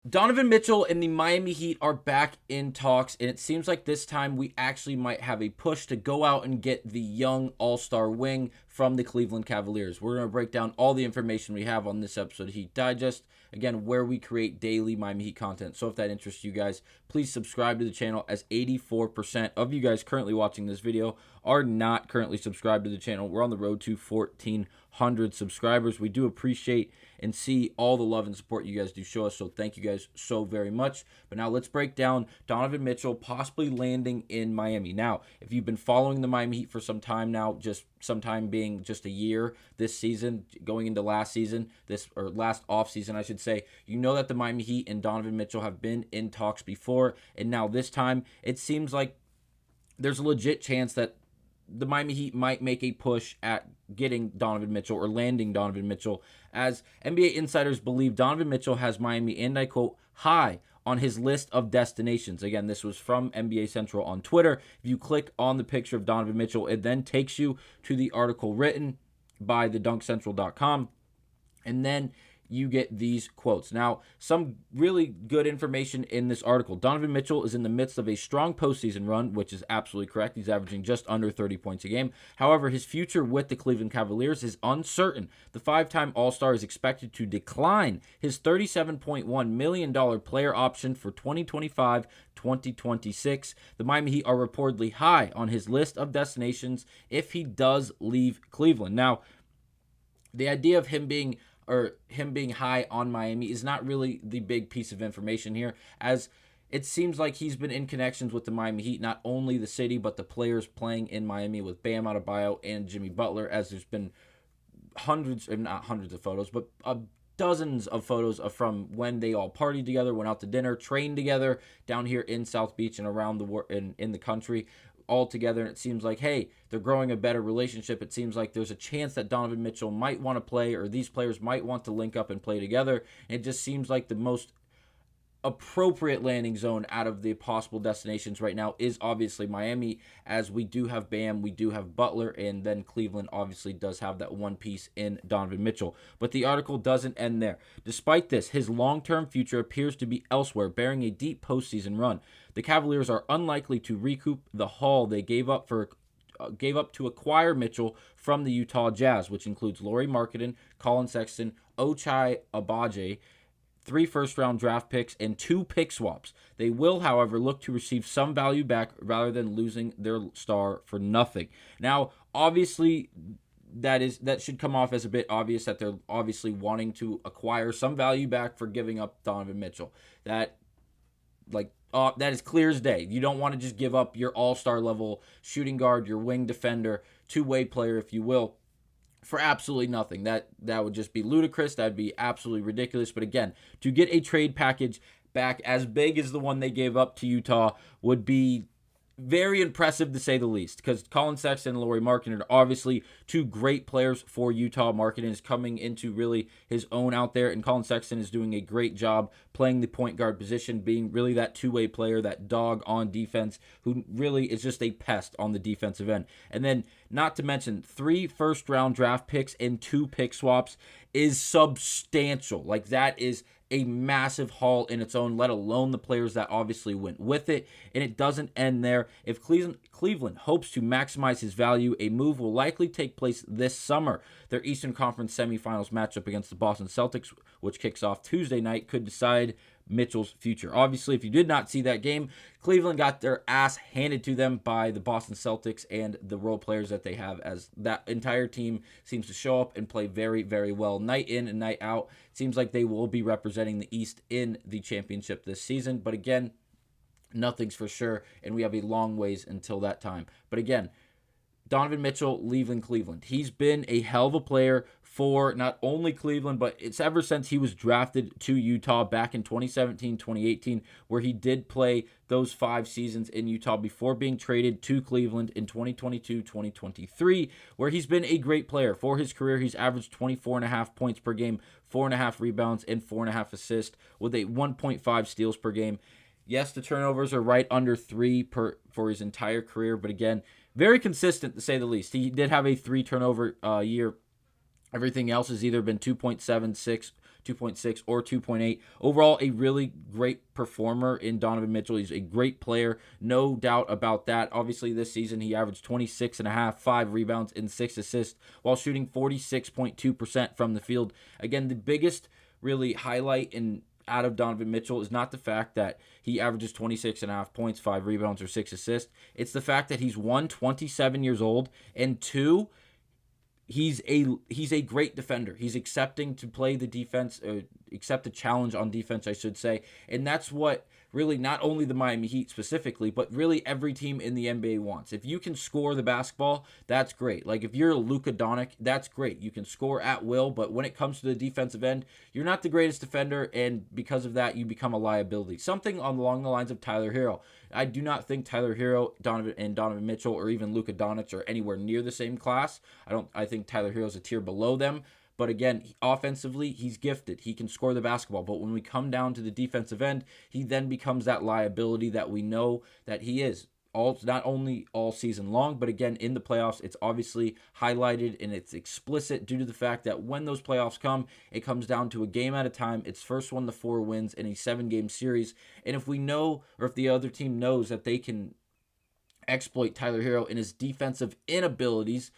Donovan Mitchell and the Miami Heat are back in talks, and it seems like this time we actually might have a push to go out and get the young all-star wing from the Cleveland Cavaliers. We're going to break down all the information we have on this episode of Heat Digest, again, where we create daily Miami Heat content. So if that interests you guys, please subscribe to the channel, as 84% of you guys currently watching this video are not currently subscribed to the channel. We're on the road to 1,400 subscribers. We do appreciate and see all the love and support you guys do show us, so thank you guys so very much. But now let's break down Donovan Mitchell possibly landing in Miami. Now, if you've been following the Miami Heat for some time now, just some time being just a year this season, going into last season, last off season, I should say, you know that the Miami Heat and Donovan Mitchell have been in talks before, and now this time it seems like there's a legit chance that the Miami Heat might make a push at getting Donovan Mitchell or landing Donovan Mitchell, as NBA insiders believe Donovan Mitchell has Miami, and I quote, high on his list of destinations. Again, this was from NBA Central on Twitter. If you click on the picture of Donovan Mitchell, it then takes you to the article written by thedunkcentral.com, and then you get these quotes. Now, some really good information in this article. Donovan Mitchell is in the midst of a strong postseason run, which is absolutely correct. He's averaging just under 30 points a game. However, his future with the Cleveland Cavaliers is uncertain. The five-time All-Star is expected to decline his $37.1 million player option for 2025-2026. The Miami Heat are reportedly high on his list of destinations if he does leave Cleveland. Now, the idea of him being high on Miami is not really the big piece of information here, as it seems like he's been in connections with the Miami Heat, not only the city, but the players playing in Miami with Bam Adebayo and Jimmy Butler, as there's been not hundreds of photos, but dozens of photos from when they all partied together, went out to dinner, trained together down here in South Beach and around in the country all together. And it seems like, hey, they're growing a better relationship. It seems like there's a chance that Donovan Mitchell might want to play, or these players might want to link up and play together. And it just seems like the most appropriate landing zone out of the possible destinations right now is obviously Miami, as we do have Bam, we do have Butler, and then Cleveland obviously does have that one piece in Donovan Mitchell. But the article doesn't end there. Despite this, his long-term future appears to be elsewhere, bearing a deep postseason run. The Cavaliers are unlikely to recoup the haul they gave up to acquire Mitchell from the Utah Jazz, which includes Lauri Markkanen, Colin Sexton, Ochai Agbaji, 3 first-round draft picks, and 2 pick swaps. They will, however, look to receive some value back rather than losing their star for nothing. Now, obviously, that should come off as a bit obvious that they're obviously wanting to acquire some value back for giving up Donovan Mitchell. That is clear as day. You don't want to just give up your all-star level shooting guard, your wing defender, two-way player, if you will, for absolutely nothing. That would just be ludicrous. That would be absolutely ridiculous. But again, to get a trade package back as big as the one they gave up to Utah would be very impressive, to say the least, because Colin Sexton and Lauri Markkanen are obviously 2 great players for Utah. Markkanen is coming into really his own out there, and Colin Sexton is doing a great job playing the point guard position, being really that two-way player, that dog on defense, who really is just a pest on the defensive end. And then, not to mention, 3 first-round draft picks and 2 pick swaps is substantial. Like, that is a massive haul in its own, let alone the players that obviously went with it. And it doesn't end there. If Cleveland hopes to maximize his value, a move will likely take place this summer. Their Eastern Conference semifinals matchup against the Boston Celtics, which kicks off Tuesday night, could decide Mitchell's future. Obviously, if you did not see that game, Cleveland got their ass handed to them by the Boston Celtics and the role players that they have, as that entire team seems to show up and play very, very well night in and night out. It seems like they will be representing the East in the championship this season. But again, nothing's for sure, and we have a long ways until that time. But again, Donovan Mitchell leaving Cleveland. He's been a hell of a player for not only Cleveland, but it's ever since he was drafted to Utah back in 2017, 2018, where he did play those 5 seasons in Utah before being traded to Cleveland in 2022, 2023, where he's been a great player. For his career, he's averaged 24.5 points per game, 4.5 rebounds, and 4.5 assists, with a 1.5 steals per game. Yes, the turnovers are right under 3 for his entire career, but again, very consistent, to say the least. He did have a 3 turnover year. Everything else has either been 2.76, 2.6, or 2.8. Overall, a really great performer in Donovan Mitchell. He's a great player, no doubt about that. Obviously, this season he averaged 26.5, 5 rebounds, and 6 assists while shooting 46.2% from the field. Again, the biggest really highlight in out of Donovan Mitchell is not the fact that he averages 26.5 points, 5 rebounds, or 6 assists. It's the fact that he's 27 years old, and 2, he's a great defender. He's accepting to play the defense, accept the challenge on defense, I should say. And that's what really not only the Miami Heat specifically, but really every team in the NBA wants. If you can score the basketball, that's great. Like if you're Luka Doncic, that's great. You can score at will, but when it comes to the defensive end, you're not the greatest defender, and because of that, you become a liability. Something along the lines of Tyler Hero. I do not think Tyler Hero, Donovan Mitchell, or even Luka Doncic are anywhere near the same class. I think Tyler Hero is a tier below them. But again, offensively, he's gifted. He can score the basketball. But when we come down to the defensive end, he then becomes that liability that we know that he is. Not only all season long, but again, in the playoffs, it's obviously highlighted and it's explicit due to the fact that when those playoffs come, it comes down to a game at a time. It's first 1 to 4 wins in a 7-game series. And if we know, or if the other team knows that they can exploit Tyler Hero in his defensive inabilities,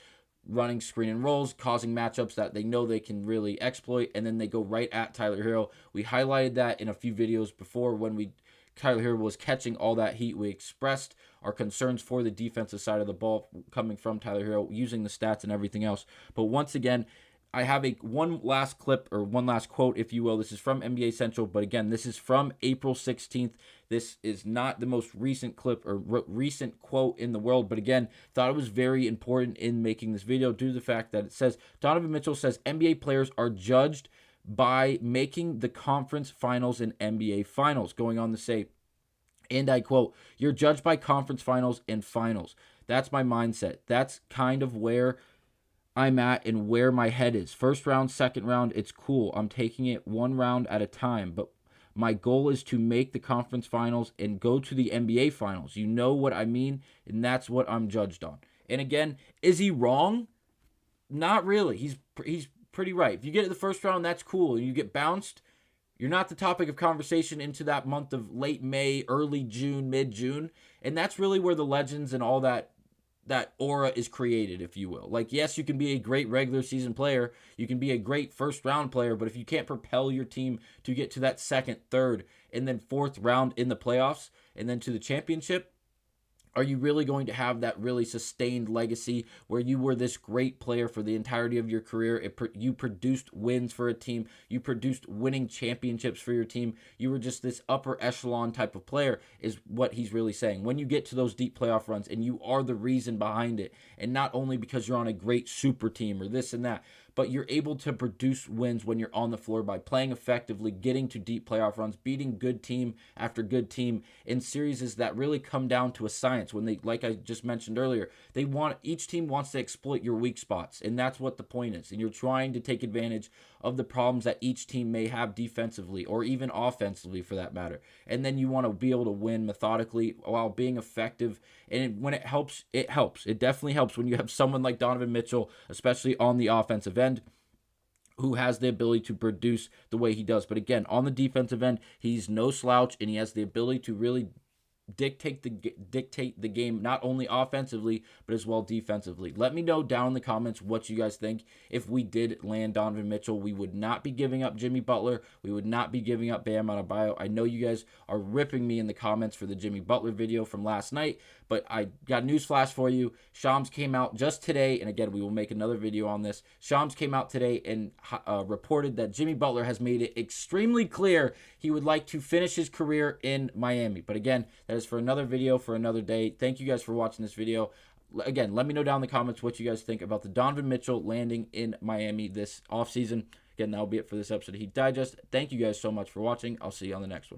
running screen and rolls, causing matchups that they know they can really exploit, and then they go right at Tyler Hero. We highlighted that in a few videos before when Tyler Hero was catching all that heat. We expressed our concerns for the defensive side of the ball coming from Tyler Hero, using the stats and everything else. But once again, I have one last clip, or one last quote, if you will. This is from NBA Central, but again, this is from April 16th. This is not the most recent clip or recent quote in the world, but again, thought it was very important in making this video due to the fact that it says, Donovan Mitchell says NBA players are judged by making the conference finals and NBA finals, going on to say, and I quote, "You're judged by conference finals and finals." That's my mindset. That's kind of where I'm at and where my head is. First round, second round, it's cool. I'm taking it one round at a time, but my goal is to make the conference finals and go to the NBA finals. You know what I mean? And that's what I'm judged on. And again, is he wrong? Not really. He's pretty right. If you get to the first round, that's cool. And you get bounced, you're not the topic of conversation into that month of late May, early June, mid-June. And that's really where the legends and all that aura is created, if you will. Like, yes, you can be a great regular season player. You can be a great first round player, but if you can't propel your team to get to that second, third, and then fourth round in the playoffs, and then to the championship, are you really going to have that really sustained legacy where you were this great player for the entirety of your career? You produced wins for a team. You produced winning championships for your team. You were just this upper echelon type of player, is what he's really saying. When you get to those deep playoff runs and you are the reason behind it, and not only because you're on a great super team or this and that, but you're able to produce wins when you're on the floor by playing effectively, getting to deep playoff runs, beating good team after good team in series that really come down to a science. When they, like I just mentioned earlier, each team wants to exploit your weak spots, and that's what the point is. And you're trying to take advantage of the problems that each team may have defensively or even offensively for that matter. And then you want to be able to win methodically while being effective. And when it helps, it helps. It definitely helps when you have someone like Donovan Mitchell, especially on the offensive end, who has the ability to produce the way he does. But again, on the defensive end, he's no slouch, and he has the ability to really dictate the game, not only offensively but as well defensively. Let me know down in the comments what you guys think. If we did land Donovan Mitchell, we would not be giving up Jimmy Butler. We would not be giving up Bam Adebayo. I know you guys are ripping me in the comments for the Jimmy Butler video from last night, but I got news flash for you. Shams came out just today, and again, we will make another video on this. Shams came out today and reported that Jimmy Butler has made it extremely clear he would like to finish his career in Miami. But again, that is for another video for another day. Thank you guys for watching this video. Again, let me know down in the comments what you guys think about the Donovan Mitchell landing in Miami this offseason. Again, that'll be it for this episode of Heat Digest. Thank you guys so much for watching. I'll see you on the next one.